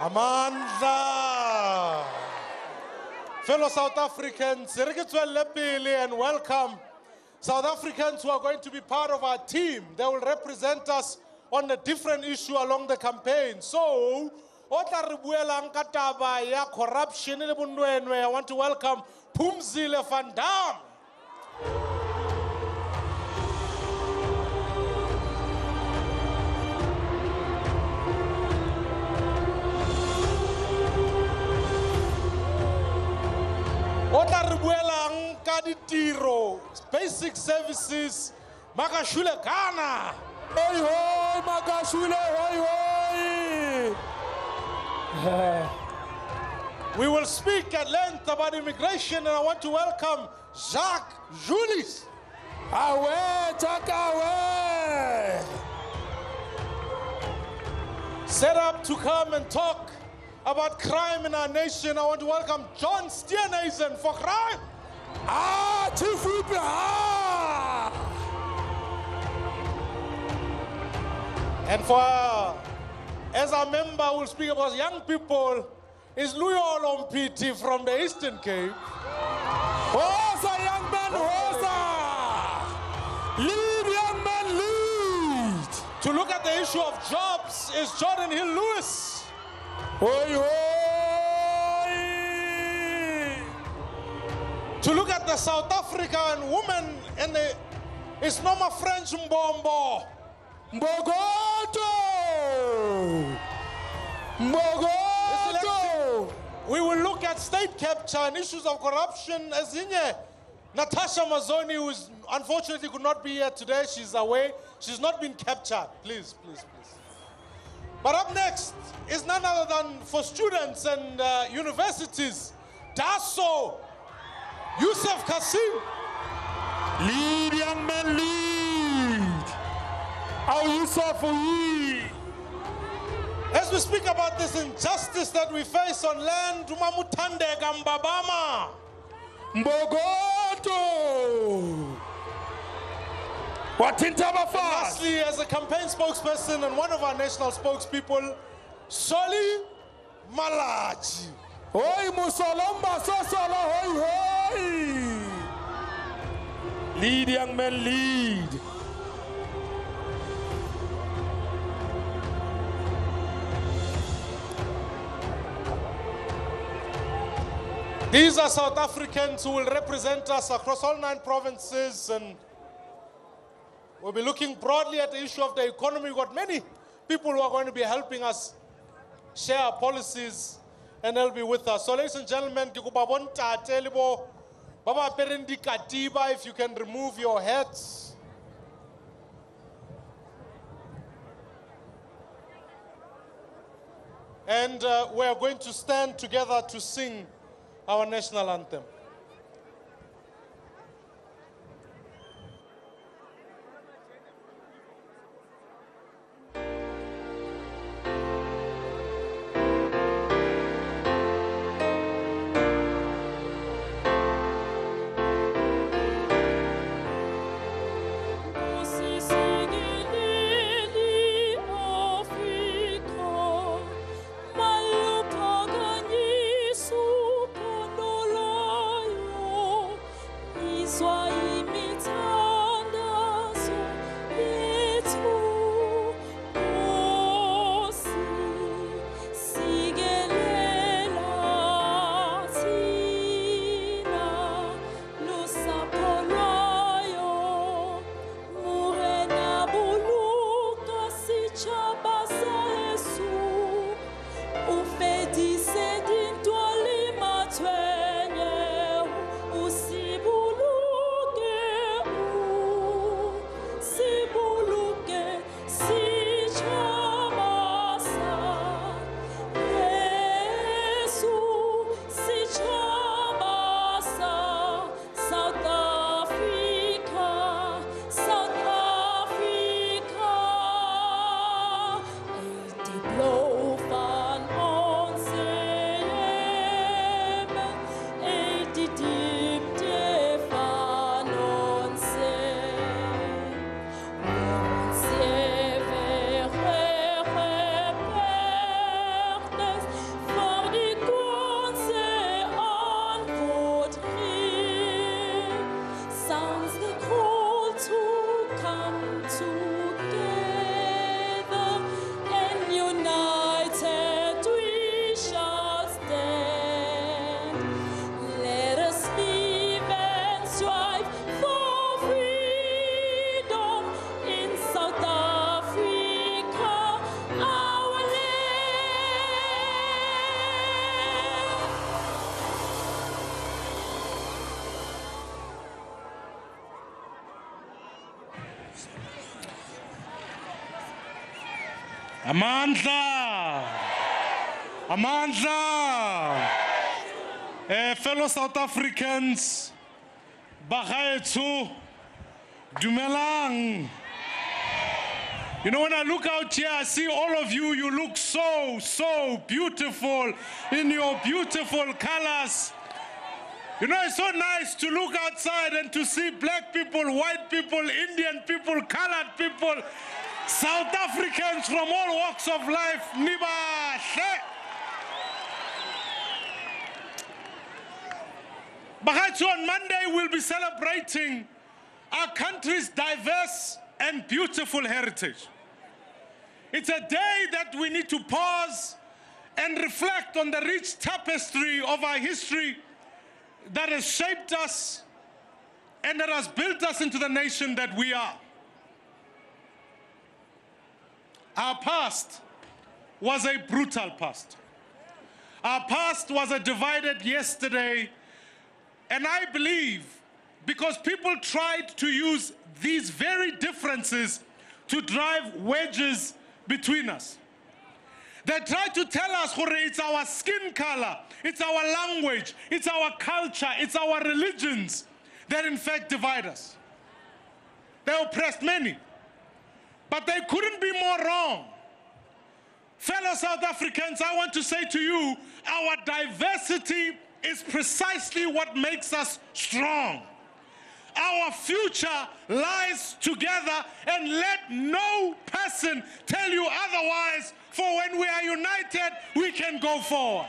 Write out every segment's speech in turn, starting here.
Amandla. Fellow South Africans, and welcome. South Africans who are going to be part of our team. They will represent us on a different issue along the campaign. So, corruption, I want to welcome Pumzile van Dam. Basic services, Makashule Ghana. Hoi hoi, Makashule, hoi hoi. We will speak at length about immigration, and I want to welcome Jacques Julis. Awe, Jacques, awe. Set up to come and talk about crime in our nation. I want to welcome John Steenhuisen for crime. Chief Whip, And for, as a member who will speak about young people, is Louis Olompiti from the Eastern Cape. Hosa, young man, hosa! Lead, young man, lead! To look at the issue of jobs is Jordan Hill Lewis. Hoi hoi! To look at the South African woman and the it's not my French Mbombo. Mbogoto! Mbogoto! We will look at state capture and issues of corruption as in Natasha Mazzoni, who is unfortunately could not be here today. She's away. She's not been captured. Please, please, please. But up next is none other than for students and universities. Daso Yusuf Kasim. Lead, young man, lead. How Yusuf, lead. As we speak about this injustice that we face on land, Tumamutande Gambabama. Mbogoto. What in fast? Lastly, as a campaign spokesperson and one of our national spokespeople, Soli Malachi. Oi, Musolomba, Sosolo, hoi, hoi. Lead, young man, lead. These are South Africans who will represent us across all 9 provinces, and we'll be looking broadly at the issue of the economy. We've got many people who are going to be helping us share our policies, and they'll be with us. So, ladies and gentlemen, if you can remove your hats. And we are going to stand together to sing our national anthem. Maluka ganyi suponolo together and united we shall stand. Let us live and strive for freedom in South Africa, our land. Amandla, fellow South Africans, bagaetsho, dumelang. You know, when I look out here, I see all of you, you look so beautiful in your beautiful colors. You know, it's so nice to look outside and to see black people, white people, Indian people, colored people, South Africans from all walks of life. Nibahle. Bagaetsho, on Monday we'll be celebrating our country's diverse and beautiful heritage. It's a day that we need to pause and reflect on the rich tapestry of our history that has shaped us and that has built us into the nation that we are. Our past was a brutal past. Our past was a divided yesterday, and I believe because people tried to use these very differences to drive wedges between us. They tried to tell us it's our skin color, it's our language, it's our culture, it's our religions that in fact divide us. They oppressed many, but they couldn't be more wrong. Fellow South Africans, I want to say to you, our diversity is precisely what makes us strong. Our future lies together, and let no person tell you otherwise, for when we are united, we can go forward.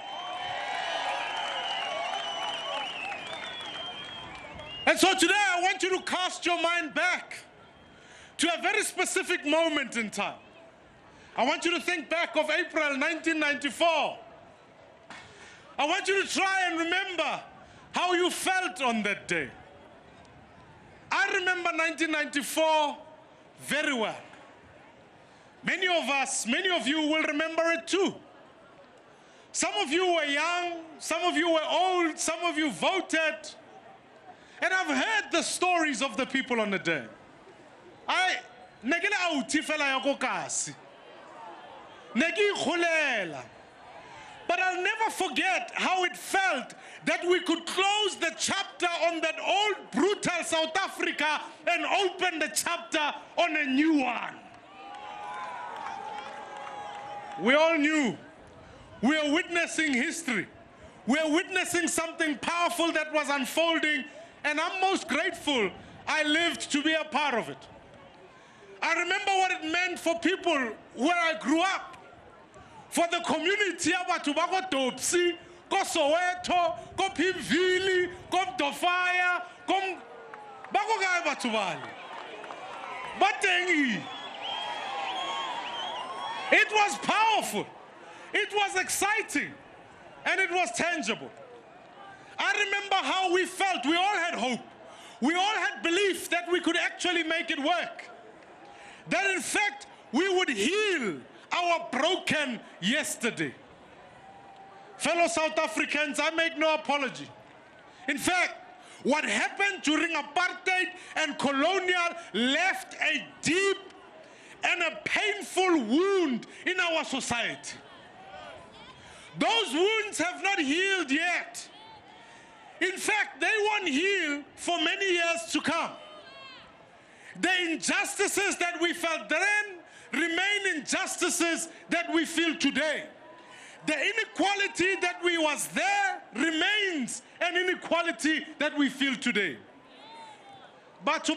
And so today I want you to cast your mind back to a very specific moment in time. I want you to think back of April 1994. I want you to try and remember how you felt on that day. I remember 1994 very well. Many of us, many of you will remember it too. Some of you were young, some of you were old, some of you voted. And I've heard the stories of the people on the day. But I'll never forget how it felt that we could close the chapter on that old brutal South Africa and open the chapter on a new one. We all knew we are witnessing history. We are witnessing something powerful that was unfolding, and I'm most grateful I lived to be a part of it. I remember what it meant for people where I grew up, for the community abantu bako Dopsi, ko Soweto, ko Pimvili, ko Dofaya, ko bako kae batho bale. Batengi. It was powerful, it was exciting, and it was tangible. I remember how we felt. We all had hope. We all had belief that we could actually make it work. That in fact, we would heal our broken yesterday. Fellow South Africans, I make no apology. In fact, what happened during apartheid and colonial left a deep and a painful wound in our society. Those wounds have not healed yet. In fact, they won't heal for many years to come. The injustices that we felt then remain injustices that we feel today. The inequality that was there remains an inequality that we feel today. But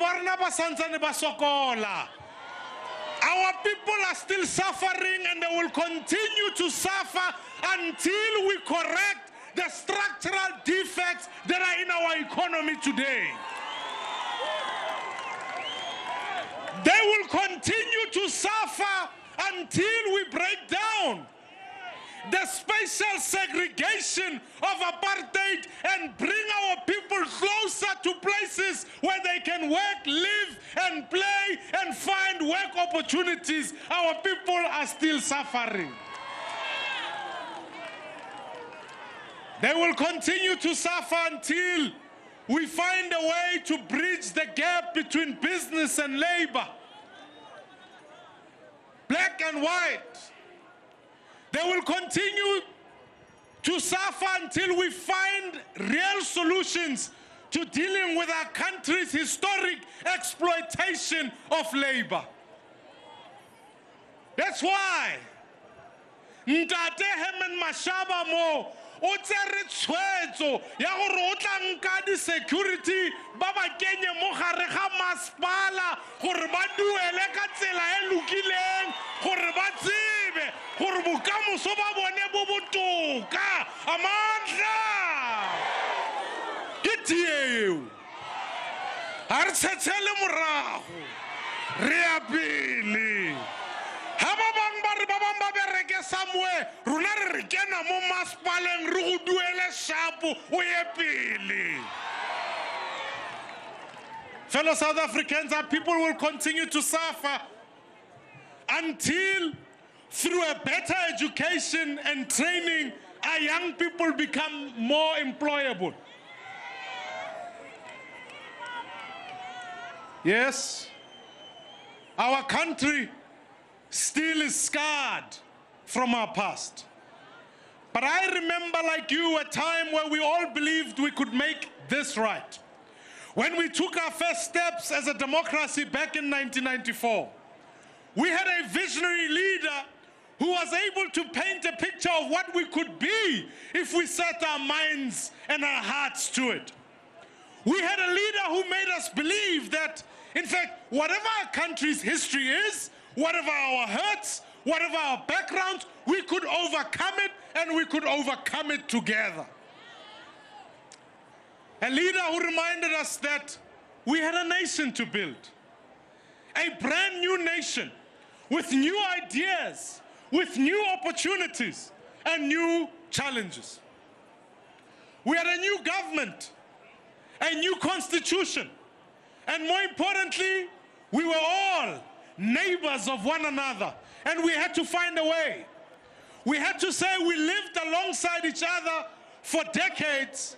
our people are still suffering, and they will continue to suffer until we correct the structural defects that are in our economy today. They will continue to suffer until we break down the spatial segregation of apartheid and bring our people closer to places where they can work, live, and play, and find work opportunities. Our people are still suffering. They will continue to suffer until we find a way to bridge the gap between business and labor, black and white. They will continue to suffer until we find real solutions to dealing with our country's historic exploitation of labor. That's why Ntate Herman Mashaba mo o tsere tshwetso ya gore o tla nka di security ba ba kenye mo gare ga masepala gore ba duele ka tsela e lokileng gore ba tsebe gore bokamoso ba bone bo botoka amandla ke tieo ha re tshetshele morago re a pele ha ba bang ba re ba bang ba bereke somewhere rona re kena mo masepaleng re go duele shapo o ye pele. Fellow South Africans, our people will continue to suffer until, through a better education and training, our young people become more employable. Yes, our country still is scarred from our past. But I remember, like you, a time where we all believed we could make this right. When we took our first steps as a democracy back in 1994, we had a visionary leader who was able to paint a picture of what we could be if we set our minds and our hearts to it. We had a leader who made us believe that, in fact, whatever our country's history is, whatever our hurts, whatever our backgrounds, we could overcome it, and we could overcome it together. A leader who reminded us that we had a nation to build, a brand new nation with new ideas, with new opportunities and new challenges. We had a new government, a new constitution, and more importantly, we were all neighbors of one another, and we had to find a way. We had to say we lived alongside each other for decades,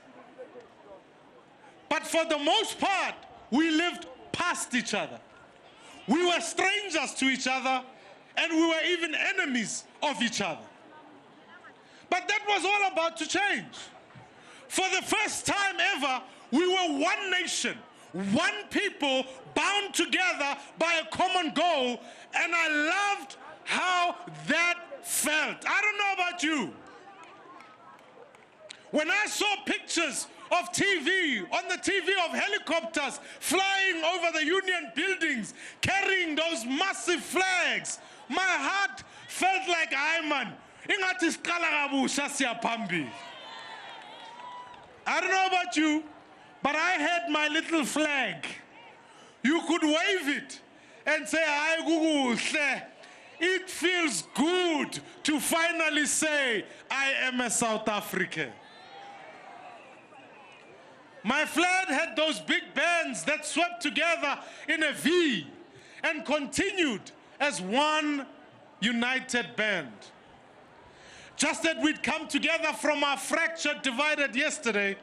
but for the most part, we lived past each other. We were strangers to each other, and we were even enemies of each other. But that was all about to change. For the first time ever, we were one nation, one people bound together by a common goal, and I loved how that felt. I don't know about you. When I saw pictures of TV, on the TV of helicopters flying over the Union buildings, carrying those massive flags, my heart felt like Ayman. I don't know about you, but I had my little flag. You could wave it and say, "Ay Gugu." It feels good to finally say, I am a South African. My flag had those big bands that swept together in a V and continued as one united band. Just as we'd come together from our fractured, divided yesterday,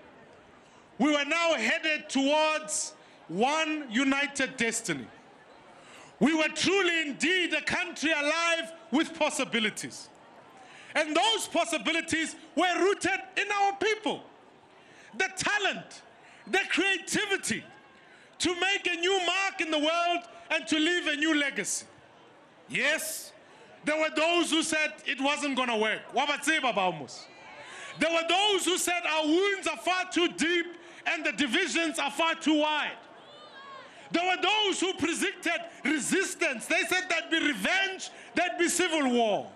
we were now headed towards one united destiny. We were truly indeed a country alive with possibilities. And those possibilities were rooted in our people. The talent, the creativity to make a new mark in the world and to leave a new legacy. Yes, there were those who said it wasn't going to work. There were those who said our wounds are far too deep and the divisions are far too wide. There were those who predicted resistance. They said there'd be revenge, there'd be civil war.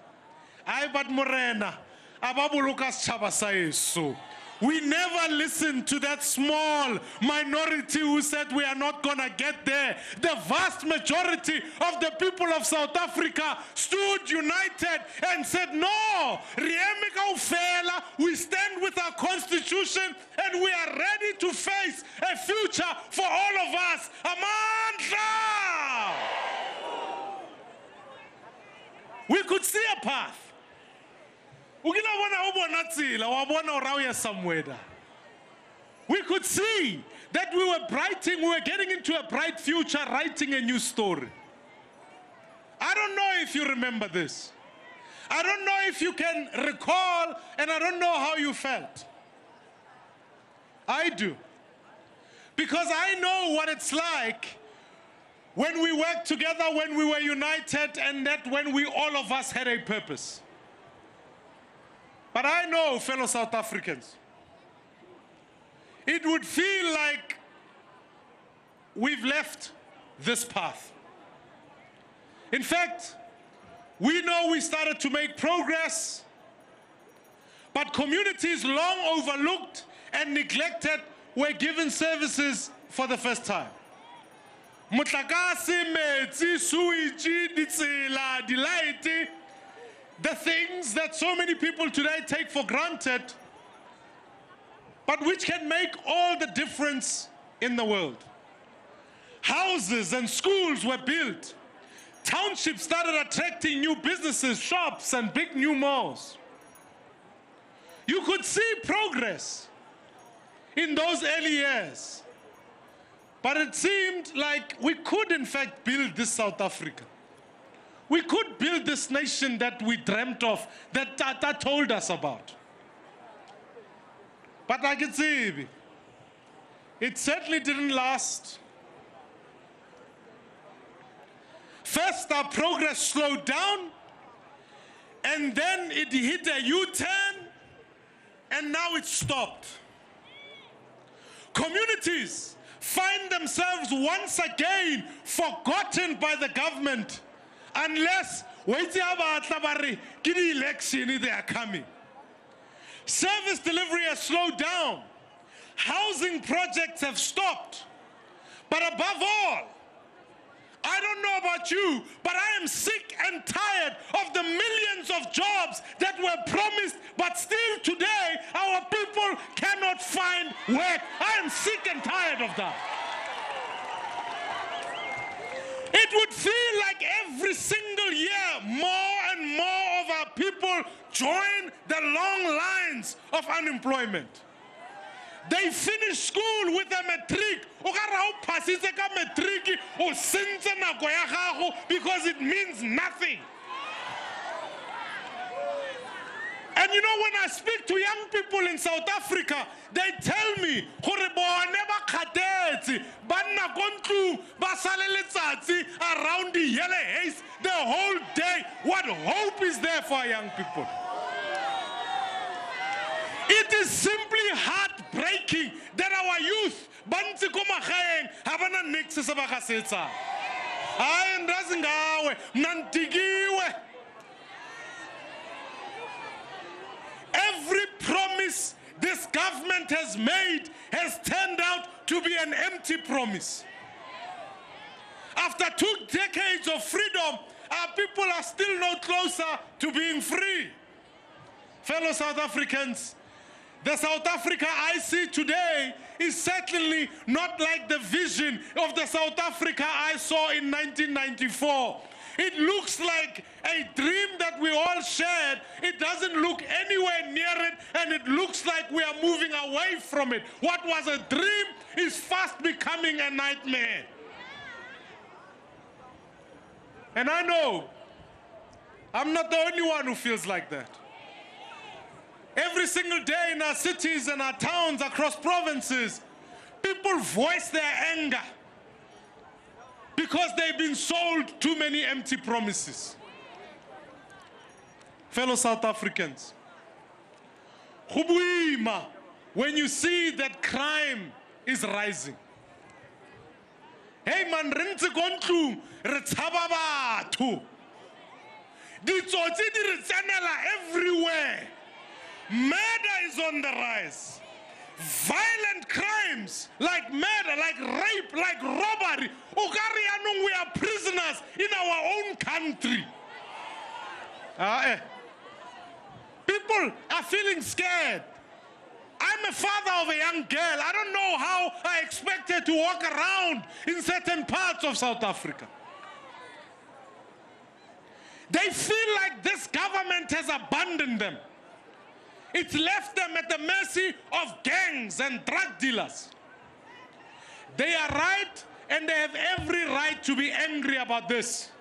Ay, but Morena, ababulukas chabasayesu. We never listened to that small minority who said we are not going to get there. The vast majority of the people of South Africa stood united and said, no, we stand with our constitution and we are ready to face a future for all of us. Amandla! We could see a path. We could see that we were getting into a bright future, writing a new story. I don't know if you remember this. I don't know if you can recall, and I don't know how you felt. I do. Because I know what it's like when we worked together, when we were united, and that when all of us had a purpose. But I know, fellow South Africans, it would feel like we've left this path. In fact, we know we started to make progress, but communities long overlooked and neglected were given services for the first time. Motlakase, metsi, suichi, ditsela, dilaiti, the things that so many people today take for granted, but which can make all the difference in the world. Houses and schools were built. Townships started attracting new businesses, shops, and big new malls. You could see progress in those early years, but it seemed like we could in fact build this South Africa. We could build this nation that we dreamt of, that Tata told us about. But like I say, it certainly didn't last. First, our progress slowed down, and then it hit a U-turn, and now it stopped. Communities find themselves once again forgotten by the government, unless they are coming. Service delivery has slowed down. Housing projects have stopped. But above all, I don't know about you, but I am sick and tired of the millions of jobs that were promised, but still today our people cannot find work. I am sick and tired of that. It would feel like every single year more and more of our people join the long lines of unemployment. They finish school with a matric. Because it means nothing. And you know, when I speak to young people in South Africa, they tell me, around the yellow haze the whole day. What hope is there for our young people? It is simply heartbreaking that our youth, every promise this government has made has turned out to be an empty promise. After 2 decades of freedom, our people are still no closer to being free. Fellow South Africans, the South Africa I see today is certainly not like the vision of the South Africa I saw in 1994. It looks like a dream that we all shared. It doesn't look anywhere near it, and it looks like we are moving away from it. What was a dream is fast becoming a nightmare. And I know I'm not the only one who feels like that. Every single day in our cities and our towns across provinces, people voice their anger because they've been sold too many empty promises. Fellow South Africans, when you see that crime is rising, hey man, everywhere. Murder is on the rise. violent crimes like murder, like rape, like robbery. We are prisoners in our own country. People are feeling scared. I'm a father of a young girl. I don't know how I expect her to walk around in certain parts of South Africa. They feel like this government has abandoned them. It's left them at the mercy of gangs and drug dealers. They are right, and they have every right to be angry about this.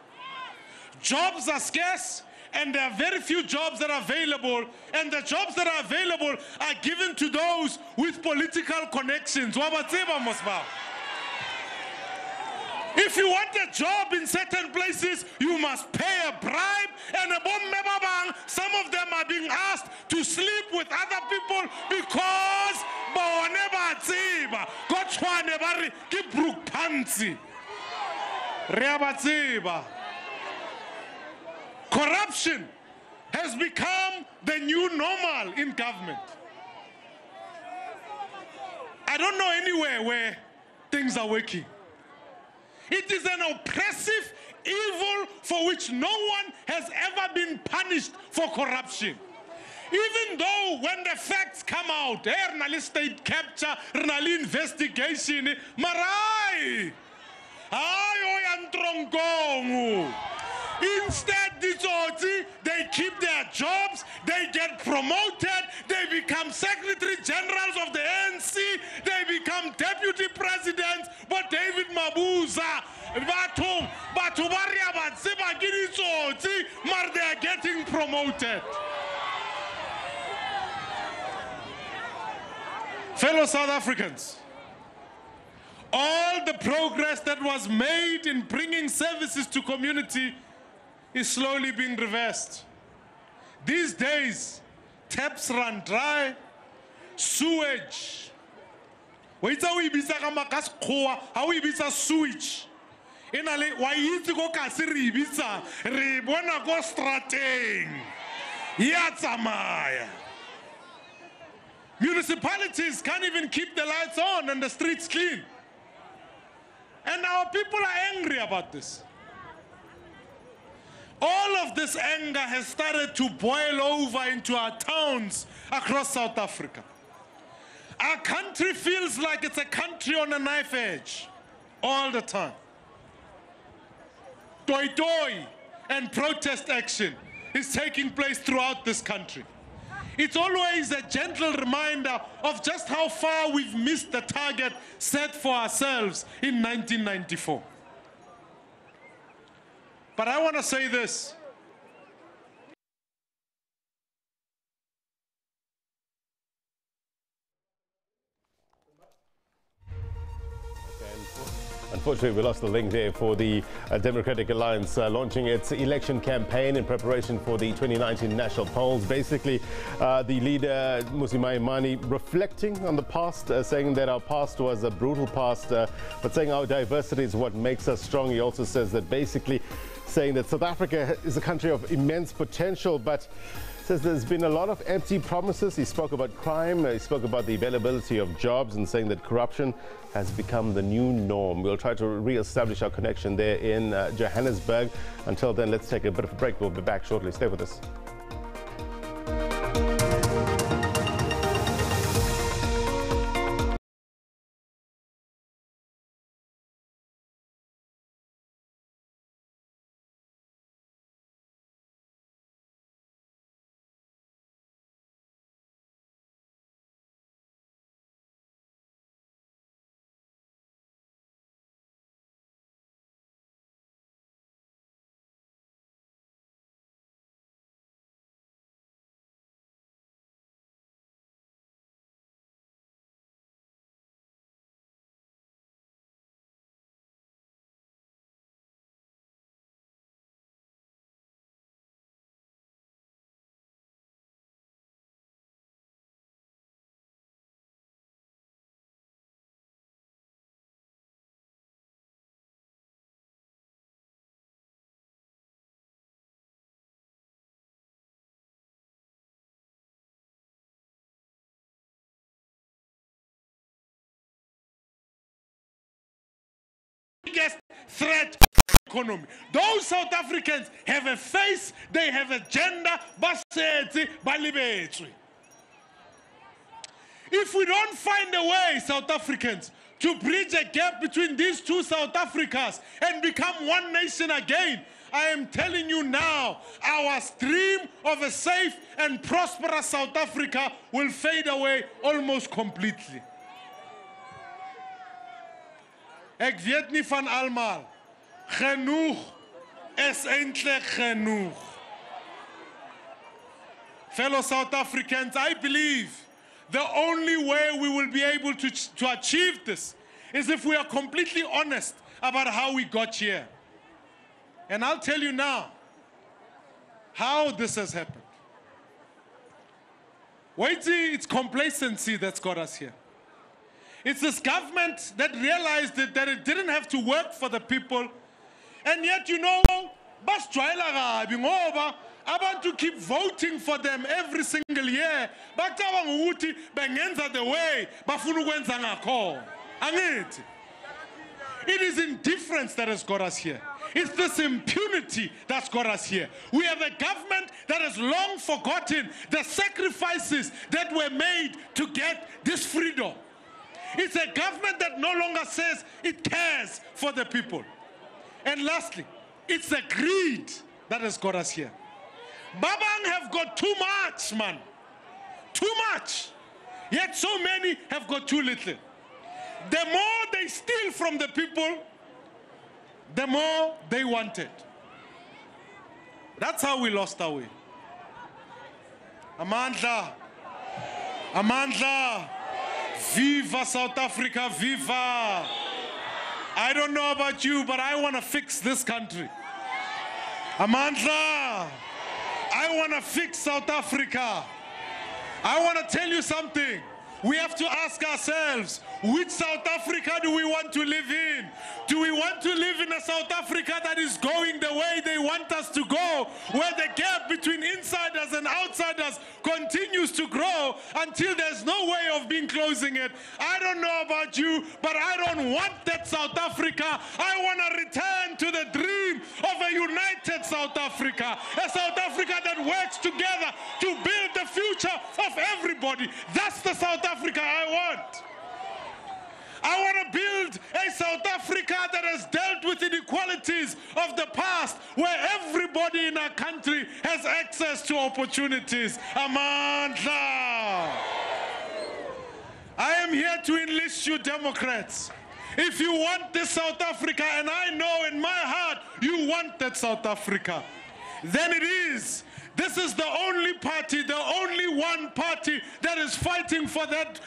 Jobs are scarce, and there are very few jobs that are available, and the jobs that are available are given to those with political connections. If you want a job in certain places, you must pay a bribe, and some of them are being asked to sleep with other people because corruption has become the new normal in government. I don't know anywhere where things are working. It is an oppressive evil for which no one has ever been punished for corruption. Even though when the facts come out, state capture, investigation, marai, instead, they keep their jobs, they get promoted, they become secretary generals of the ANC, they become deputy presidents. But David Mabuza, they are getting promoted. Fellow South Africans, all the progress that was made in bringing services to community is slowly being reversed. These days, taps run dry, sewage. How we sewage? Municipalities can't even keep the lights on and the streets clean. And our people are angry about this. All of this anger has started to boil over into our towns across South Africa. Our country feels like it's a country on a knife edge all the time. Toy and protest action is taking place throughout this country. It's always a gentle reminder of just how far we've missed the target set for ourselves in 1994. But I want to say this. Unfortunately, we lost the link there for the Democratic Alliance launching its election campaign in preparation for the 2019 national polls. Basically, the leader, Mmusi Maimane, reflecting on the past, saying that our past was a brutal past, but saying our diversity is what makes us strong. He also says that basically saying that South Africa is a country of immense potential, but says there's been a lot of empty promises. He spoke about crime, he spoke about the availability of jobs, and saying that corruption has become the new norm. We'll try to re-establish our connection there in Johannesburg. Until then, let's take a bit of a break. We'll be back shortly. Stay with us. biggest threat economy. Those South Africans have a face, they have a gender, if we don't find a way, South Africans, to bridge a gap between these two South Africas and become one nation again, I am telling you now, our dream of a safe and prosperous South Africa will fade away almost completely. Ek weet nie van almal. Genoeg is eintlik genoeg. Fellow South Africans, I believe the only way we will be able to achieve this is if we are completely honest about how we got here. And I'll tell you now how this has happened. Wait, it's complacency that's got us here. It's this government that realized that it didn't have to work for the people. And yet, you know, I want to keep voting for them every single year. But the way, it is indifference that has got us here. It's this impunity that's got us here. We have a government that has long forgotten the sacrifices that were made to get this freedom. It's a government that no longer says it cares for the people. And lastly, it's the greed that has got us here. Babang have got too much, man. Too much. Yet so many have got too little. The more they steal from the people, the more they wanted. That's how we lost our way. Amandla. Amandla. Viva South Africa, viva! I don't know about you, but I want to fix this country. Amandla, I want to fix South Africa. I want to tell you something. We have to ask ourselves, which South Africa do we want to live in? Do we want to live in a South Africa that is going the way they want us to go, where the gap between insiders and outsiders continues to grow until there's no way of closing it? I don't know about you, but I don't want that South Africa. I want to return to the dream of a united South Africa, a South Africa that works together to build the future of everybody. That's the South Africa I want. I want to build a South Africa that has dealt with inequalities of the past, where everybody in our country has access to opportunities. Amandla. I am here to enlist you Democrats. If you want this South Africa, and I know in my heart you want that South Africa, then it is. This is the only party, the only one party that is fighting for that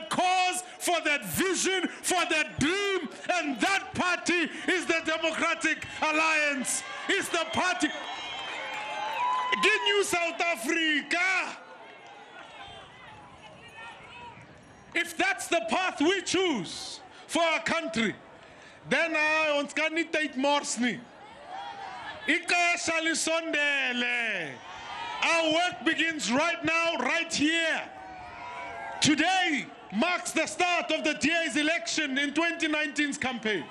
cause, for that vision, for that dream, and that party is the Democratic Alliance. It's the party. Get you South Africa. If that's the path we choose for our country, then ons kan nie tyd mors nie. Ixesha lisondele. Our work begins right now, right here. Today marks the start of the DA's election in 2019's campaign.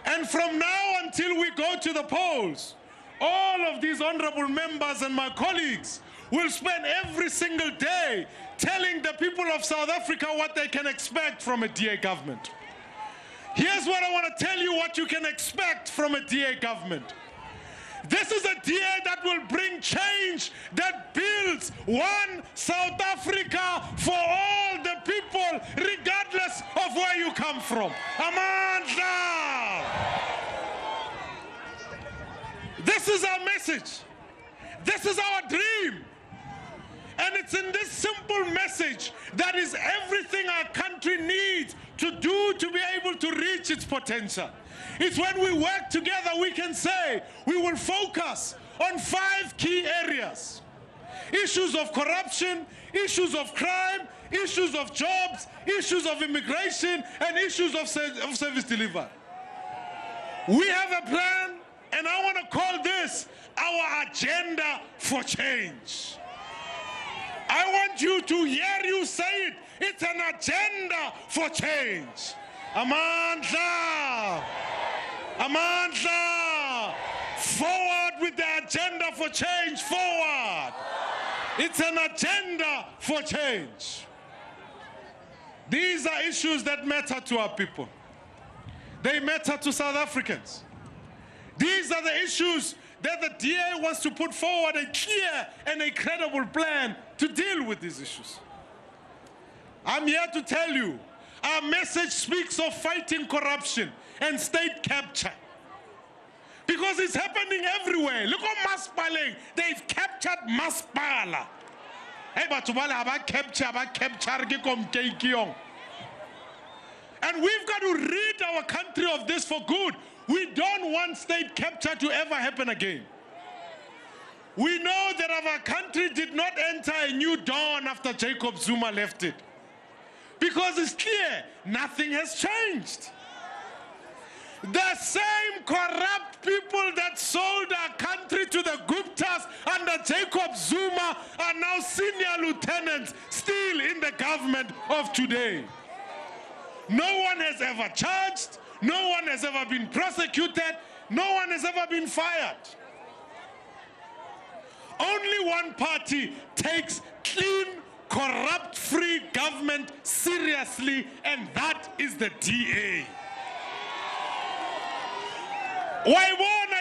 And from now until we go to the polls, all of these honorable members and my colleagues will spend every single day telling the people of South Africa what they can expect from a DA government. Here's what I want to tell you what you can expect from a DA government. This is a DA that will bring change, that builds one South Africa for all the people, regardless of where you come from. Amandla! This is our message. This is our dream. And it's in this simple message that is everything our country needs to do to be able to reach its potential. It's when we work together we can say we will focus on 5 key areas. Issues of corruption, issues of crime, issues of jobs, issues of immigration, and issues of service delivery. We have a plan, and I want to call this our agenda for change. I want you to hear you say it. It's an agenda for change. Amandla! Amandla! Forward with the agenda for change, forward! It's an agenda for change. These are issues that matter to our people. They matter to South Africans. These are the issues that the DA wants to put forward a clear and a credible plan to deal with these issues. I'm here to tell you, our message speaks of fighting corruption and state capture. Because it's happening everywhere. Look at Maspaling. They've captured Maspala. Hey, but capture. And we've got to rid our country of this for good. We don't want state capture to ever happen again. We know that our country did not enter a new dawn after Jacob Zuma left it. Because it's clear, nothing has changed. The same corrupt people that sold our country to the Guptas under Jacob Zuma are now senior lieutenants still in the government of today. No one has ever charged, no one has ever been prosecuted, no one has ever been fired. Only one party takes clean, corrupt-free government seriously, and that is the DA. Why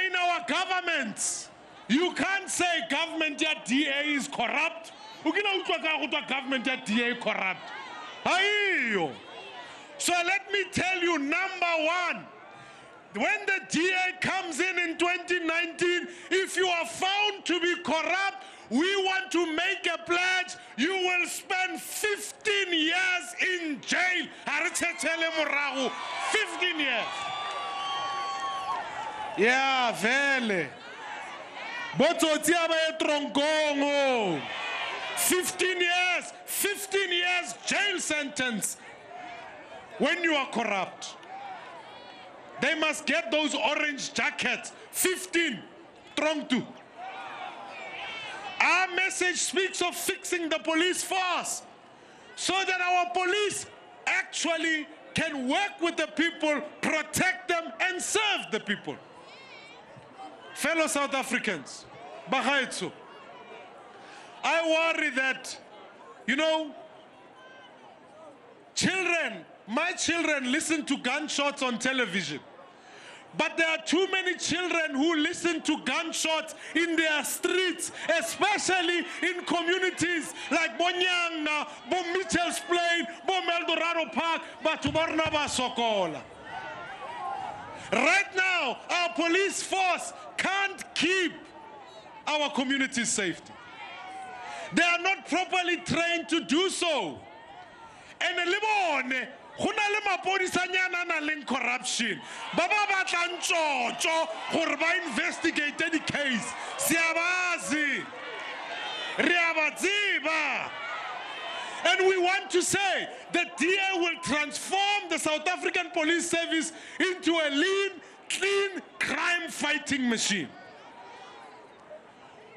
in our governments? You can't say government ya DA is corrupt. Government ya DA corrupt. Ayo. So let me tell you, number one, when the DA comes in 2019, if you are found to be corrupt, we want to make a pledge. You will spend 15 years in jail. 15 years. Yeah, vele. Bototia ba etrongongo. 15 years jail sentence when you are corrupt. They must get those orange jackets. 15 strong to. Our message speaks of fixing the police force so that our police actually can work with the people, protect them, and serve the people. Fellow South Africans, Bahaitsu, I worry that, my children listen to gunshots on television. But there are too many children who listen to gunshots in their streets, especially in communities like Bonyanga, Bom Mitchell's Plain, Bom Eldorado Park, Batubarnaba Sokola. Right now, our police force can't keep our community's safety. They are not properly trained to do so. And corruption. Baba Batlancho, Horba investigated the case. Siabazi, Riabaziba. And we want to say that DA will transform the South African police service into a lean, clean, crime-fighting machine.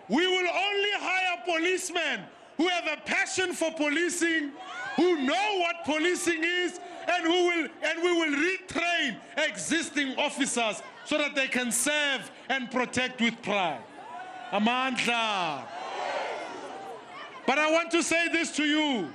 We will only hire policemen who have a passion for policing, who know what policing is, and we will retrain existing officers so that they can serve and protect with pride. Amandla. But I want to say this to you.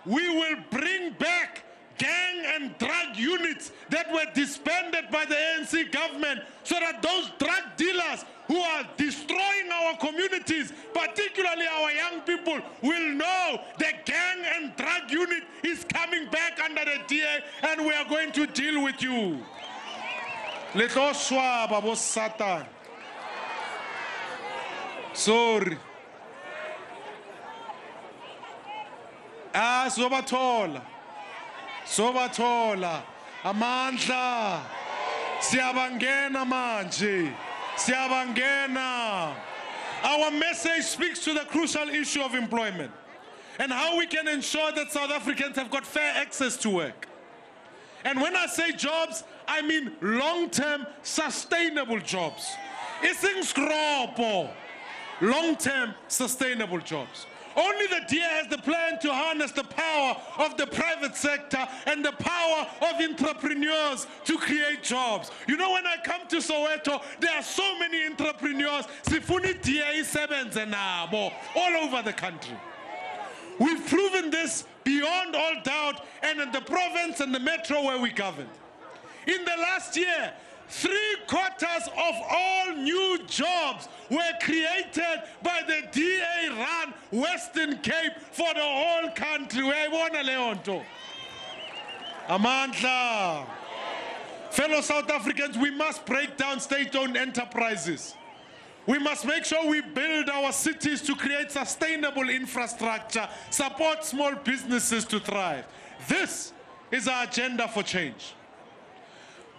We will bring back gang and drug units that were disbanded by the ANC government so that those drug dealers who are destroying our communities, particularly our young people, will know the gang and drug unit is coming back under the DA and we are going to deal with you. Let us swab about Satan. Sorry. Sobathola, Amandla, Siabangena manje, Siabangena. Our message speaks to the crucial issue of employment and how we can ensure that South Africans have got fair access to work. And when I say jobs, I mean long-term, sustainable jobs. Ising skropo, long-term, sustainable jobs. Only the DA has the plan to harness the power of the private sector and the power of entrepreneurs to create jobs. You know, when I come to Soweto, there are so many entrepreneurs. Sifuni DA sevenze nabo all over the country. We've proven this beyond all doubt, and in the province and the metro where we govern. In the last year, 3/4 of all new jobs were created by the DA-run Western Cape for the whole country. Uyayibona leyo nto? Amandla. Fellow South Africans, we must break down state-owned enterprises. We must make sure we build our cities to create sustainable infrastructure, support small businesses to thrive. This is our agenda for change.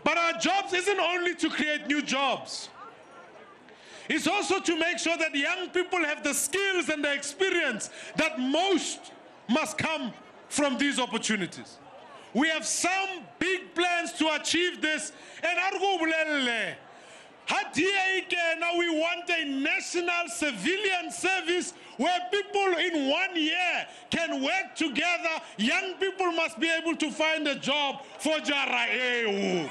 But our jobs isn't only to create new jobs. It's also to make sure that young people have the skills and the experience that most must come from these opportunities. We have some big plans to achieve this, and now we want a national civilian service where people in 1 year can work together. Young people must be able to find a job for Jara EU.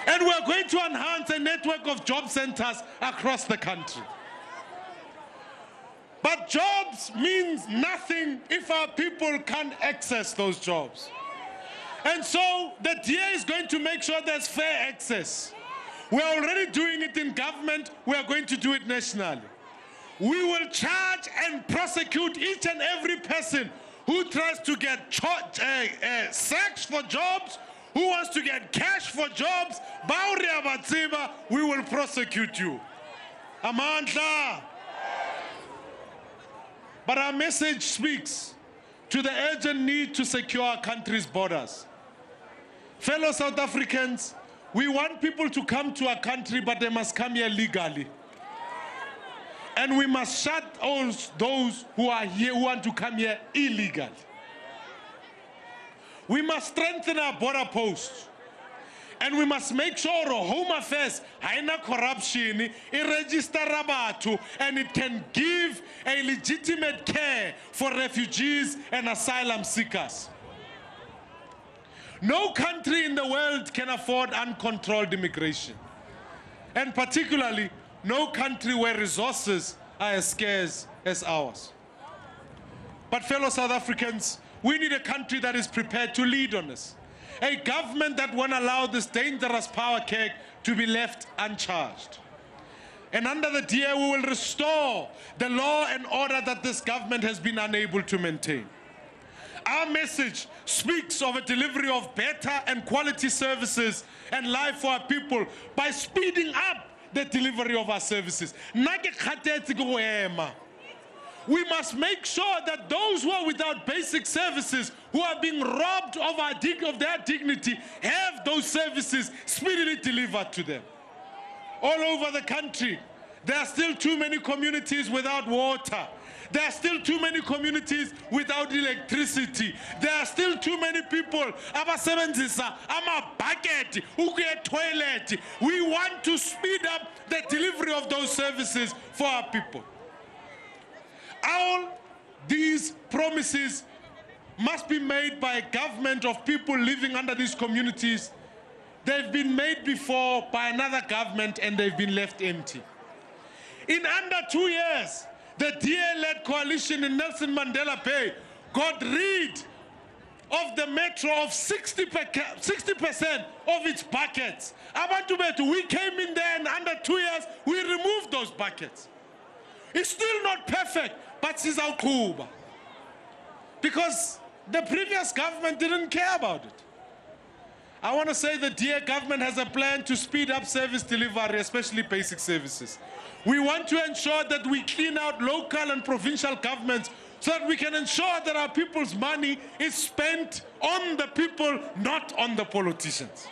And we're going to enhance a network of job centers across the country. But jobs means nothing if our people can't access those jobs. And so the DA is going to make sure there's fair access. We're already doing it in government. We are going to do it nationally. We will charge and prosecute each and every person who tries to get sex for jobs, who wants to get cash for jobs. We will prosecute you. Amandla. But our message speaks to the urgent need to secure our country's borders. Fellow South Africans, we want people to come to our country, but they must come here legally. And we must shut those who are here, who want to come here illegally. We must strengthen our border posts. And we must make sure Home Affairs haina corruption, register batho, and it can give a legitimate care for refugees and asylum seekers. No country in the world can afford uncontrolled immigration. And particularly, no country where resources are as scarce as ours. But fellow South Africans, we need a country that is prepared to lead on this. A government that won't allow this dangerous power cake to be left uncharged. And under the DA, we will restore the law and order that this government has been unable to maintain. Our message speaks of a delivery of better and quality services and life for our people by speeding up the delivery of our services. We must make sure that those who are without basic services, who are being robbed of their dignity, have those services speedily delivered to them. All over the country, there are still too many communities without water. There are still too many communities without electricity. There are still too many people abasebenzisa ama-bucket, ukuya toilet. We want to speed up the delivery of those services for our people. All these promises must be made by a government of people living under these communities. They've been made before by another government and they've been left empty. In under 2 years, the DA-led coalition in Nelson Mandela Bay got rid of the metro of 60% of its buckets. We came in there and under 2 years, we removed those buckets. It's still not perfect, but it's our Kuba. Because the previous government didn't care about it. I want to say the DA government has a plan to speed up service delivery, especially basic services. We want to ensure that we clean out local and provincial governments so that we can ensure that our people's money is spent on the people, not on the politicians.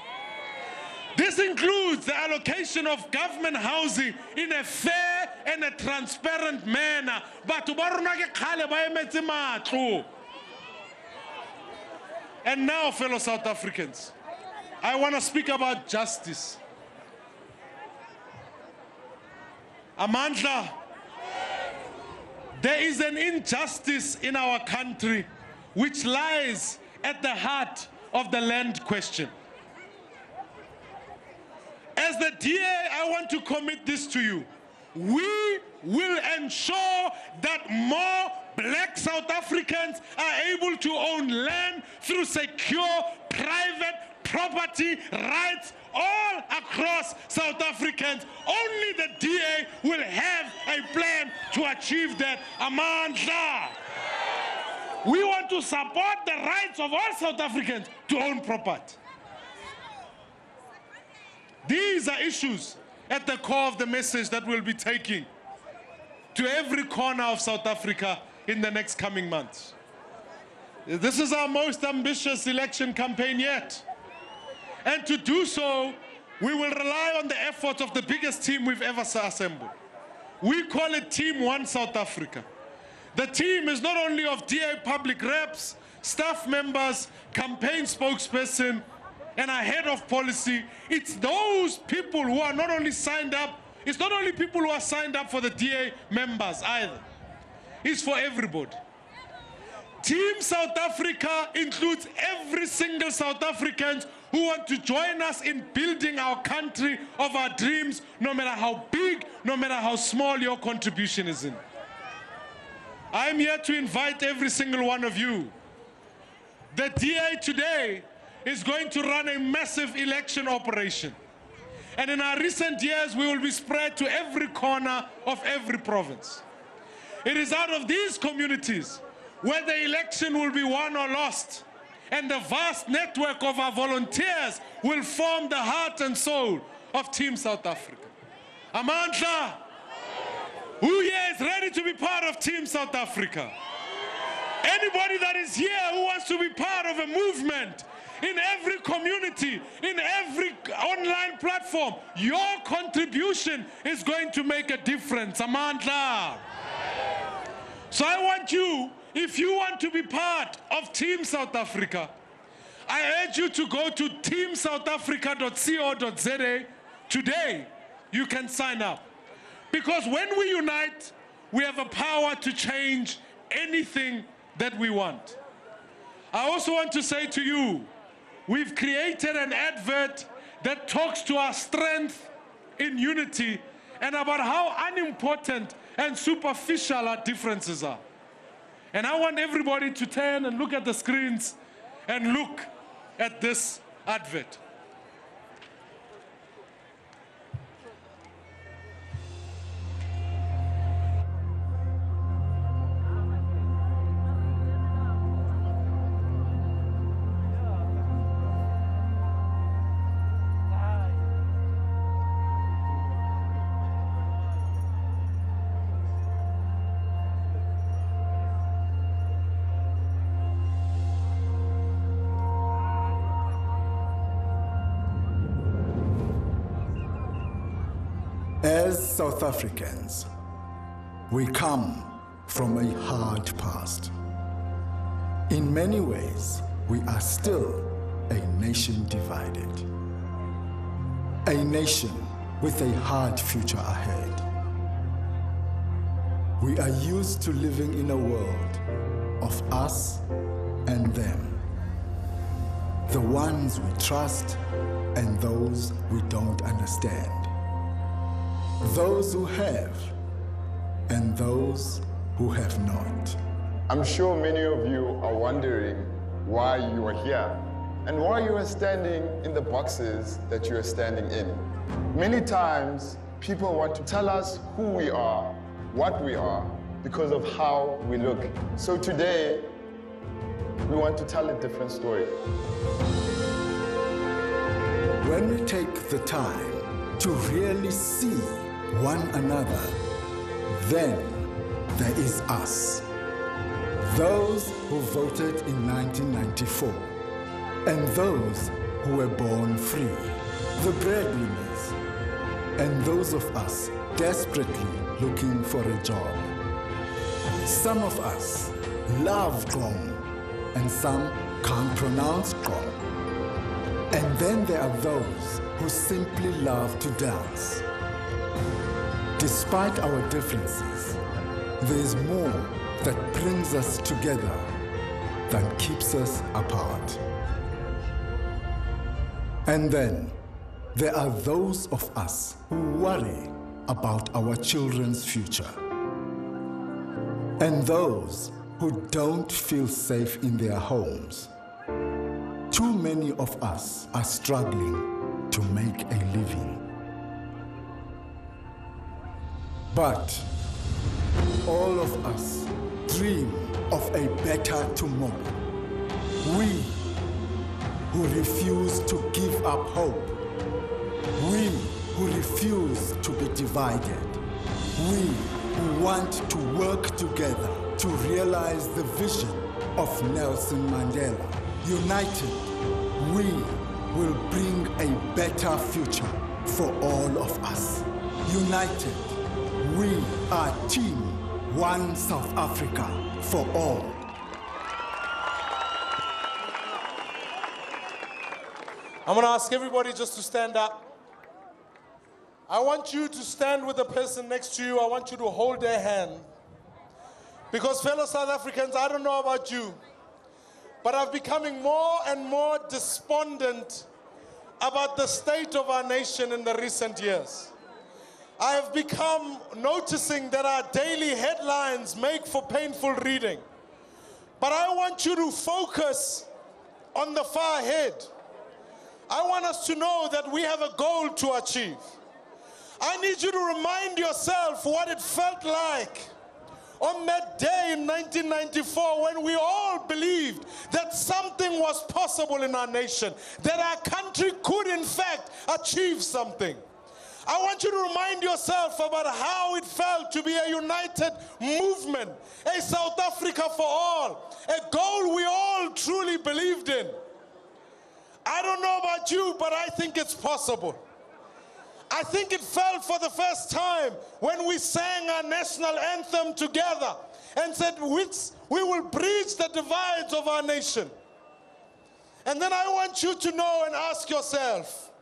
This includes the allocation of government housing in a fair and a transparent manner. And now, fellow South Africans, I want to speak about justice. Amandla, There is an injustice in our country which lies at the heart of the land question. As the DA, I want to commit this to you. We will ensure that more black South Africans are able to own land through secure private property rights all across South Africans. Only the DA will have a plan to achieve that. Amandla. We want to support the rights of all South Africans to own property. These are issues at the core of the message that we'll be taking to every corner of South Africa in the next coming months. This is our most ambitious election campaign yet. And to do so, we will rely on the efforts of the biggest team we've ever assembled. We call it Team One South Africa. The team is not only of DA public reps, staff members, campaign spokesperson, and our head of policy. It's those people who are not only signed up, it's not only people who are signed up for the DA members either. It's for everybody. Team South Africa includes every single South African who want to join us in building our country of our dreams, no matter how big, no matter how small your contribution is in. I'm here to invite every single one of you. The DA today is going to run a massive election operation. And in our recent years, we will be spread to every corner of every province. It is out of these communities where the election will be won or lost, and the vast network of our volunteers will form the heart and soul of Team South Africa. Amandla, who here is ready to be part of Team South Africa? Anybody that is here who wants to be part of a movement in every community, in every online platform, your contribution is going to make a difference. Amandla. So I want you, if you want to be part of Team South Africa, I urge you to go to teamsouthafrica.co.za today. You can sign up. Because when we unite, we have a power to change anything that we want. I also want to say to you, we've created an advert that talks to our strength in unity and about how unimportant and superficial our differences are. And I want everybody to turn and look at the screens and look at this advert. As South Africans, we come from a hard past. In many ways, we are still a nation divided. A nation with a hard future ahead. We are used to living in a world of us and them. The ones we trust and those we don't understand. Those who have and those who have not. I'm sure many of you are wondering why you are here and why you are standing in the boxes that you are standing in. Many times, people want to tell us who we are, what we are, because of how we look. So today, we want to tell a different story. When we take the time to really see one another, then there is us. Those who voted in 1994 and those who were born free, the breadwinners, and those of us desperately looking for a job. Some of us love Gqom and some can't pronounce Gqom. And then there are those who simply love to dance. Despite our differences, there's more that brings us together than keeps us apart. And then there are those of us who worry about our children's future, and those who don't feel safe in their homes. Too many of us are struggling to make a living. But all of us dream of a better tomorrow. We who refuse to give up hope. We who refuse to be divided. We who want to work together to realize the vision of Nelson Mandela. United, we will bring a better future for all of us. United, we are Team One South Africa for all. I'm going to ask everybody just to stand up. I want you to stand with the person next to you. I want you to hold their hand. Because fellow South Africans, I don't know about you, but I'm becoming more and more despondent about the state of our nation in the recent years. I have become noticing that our daily headlines make for painful reading. But I want you to focus on the far ahead. I want us to know that we have a goal to achieve. I need you to remind yourself what it felt like on that day in 1994 when we all believed that something was possible in our nation, that our country could in fact achieve something. I want you to remind yourself about how it felt to be a united movement, a South Africa for all, a goal we all truly believed in. I don't know about you, but I think it's possible. I think it felt for the first time when we sang our national anthem together and said, we will bridge the divides of our nation. And then I want you to know and ask yourself,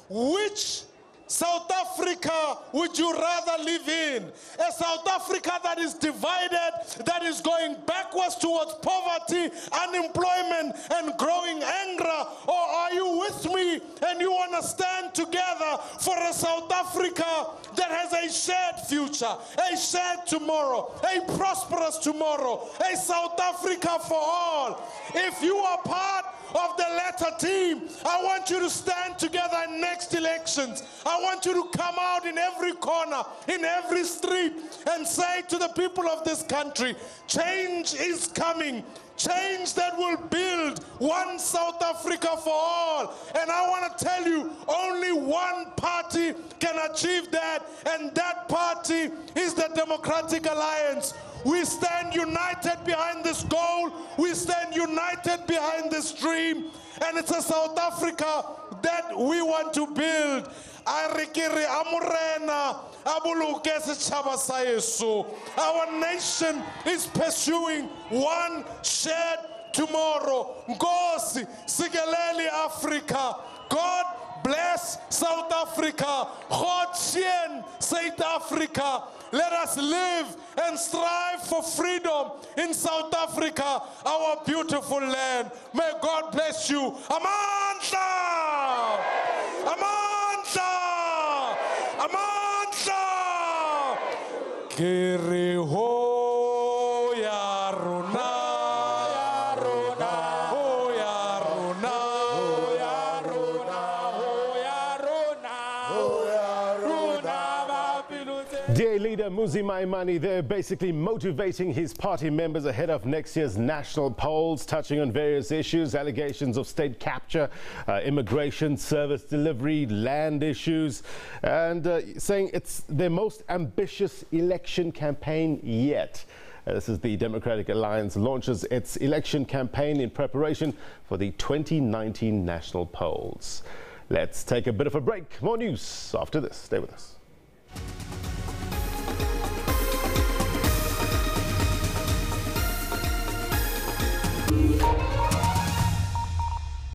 which South Africa would you rather live in? A South Africa that is divided, that is going backwards towards poverty, unemployment, and growing anger? Or are you with me and you want to stand together for a South Africa that has a shared future, a shared tomorrow, a prosperous tomorrow, a South Africa for all? If you are part of the latter team, I want you to stand together in next elections. I want you to come out in every corner, in every street, and say to the people of this country, change is coming. Change that will build one South Africa for all. And I want to tell you, only one party can achieve that, and that party is the Democratic Alliance. We stand united behind this goal. We stand united behind this dream. And it's a South Africa that we want to build. Our nation is pursuing one shared tomorrow. Ngosi sikeleli Africa. God bless South Africa. God sien South Africa. Let us live and strive for freedom in South Africa, our beautiful land. May God bless you. Amandla! Amandla! Amandla! Kiri ho ya runa. Dear leader Mmusi Maimane, they're basically motivating his party members ahead of next year's national polls, touching on various issues, allegations of state capture, immigration, service delivery, land issues, and saying it's their most ambitious election campaign yet. This is the Democratic Alliance launches its election campaign in preparation for the 2019 national polls. Let's take a bit of a break. More news after this. Stay with us.